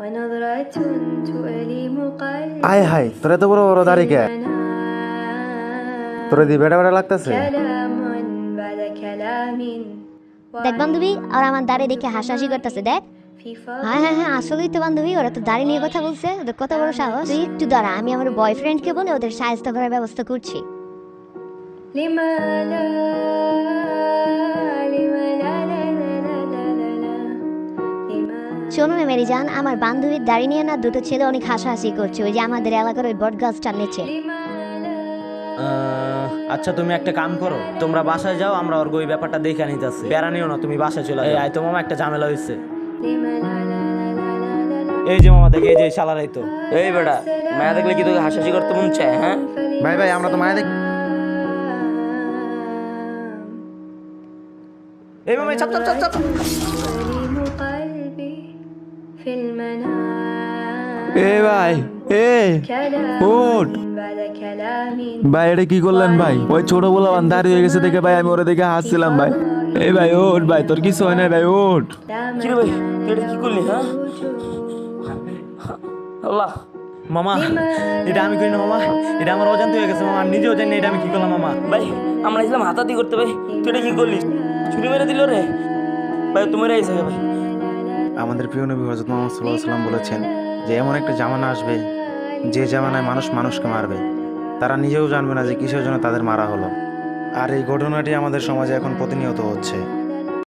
ونظرة تؤلم قلبي আয় হায় তোর এত বড় বড় দাড়ি কে তোর দি বেড়া বেড়া লাগতেছে كلام بعد كلام দেখ বান্ধবী আর আমার দাড়ি দেখে হাসাহাসি করতেছে দেখ في হ্যাঁ হ্যাঁ হ্যাঁ আসলেই তো বান্ধবী ওরা তো দাড়ি নিয়ে কথা বলছে ওদের কত বড় সাহস তুই একটু দাঁড়া আমি আমার বয়ফ্রেন্ডকে বলে ওদের সাহায্য করার ব্যবস্থা করছি لما لا لما لا لا لا لا لا لا لا لما শোনো না মেরি জান আমার বান্ধবীর দাড়ি নিয়ে না দুটো ছেলে অনেক হাসাহাসি করছে ওই যে আমাদের এলাকার ওই বট গাছটার নিচে لما لا আচ্ছা তুমি একটা কাম করো তোমরা বাসায় যাও আমরা ওর ওই ব্যাপারটা দেখে নিতেছি প্যারা নিও না তুমি বাসায় চলে যাও এই তো মামা একটা ঝামেলা হয়েছে لما لا لا لا لا لا لا এই যে মামা দেখে এই যে শালারাই তো এই বেটা মায়া দেখলে কি তোকে হাসাহাসি করতে মন চায় হ্যাঁ? ভাই ভাই আমরা তো মায়া দেখ এই মামা চাপ চাপ চাপ চাপ تؤلم قلبي في المنام এ ভাই এ كلام ওঠ بعد كلام ভাই এটা কি করলেন ভাই ওই ছোট বলা দাঁড়ি হয়ে গেছে দেখে ভাই আমি ওরা দেখে হাসছিলাম ভাই এই ভাই ওঠ ভাই তোর কিছু হয় না ভাই ওঠ কি রে ভাই তুই এটা কি করলি হ্যাঁ আল্লাহ মামা এটা আমি করি না মামা এটা আমার অজান্ত হয়ে গেছে মামা আমি নিজেও জানি না এটা আমি কি করলাম মামা ভাই আমরা ছিলাম হাতাহাতি করতে ভাই তুই এটা কি করলি ছুরি মেরে দিল রে ভাই তুমি রাইছে ভাই আমাদের প্রিয় নবী হযরত মুহাম্মদ সাল্লাল্লাহু আলাইহি ওয়াসাল্লাম বলেছেন যে এমন একটা জামানা আসবে যে জামানায় মানুষ মানুষকে মারবে তারা নিজেও জানবে না যে কিসের জন্য তাদের মারা হলো আর এই ঘটনাটি আমাদের সমাজে এখন প্রতিনিয়ত হচ্ছে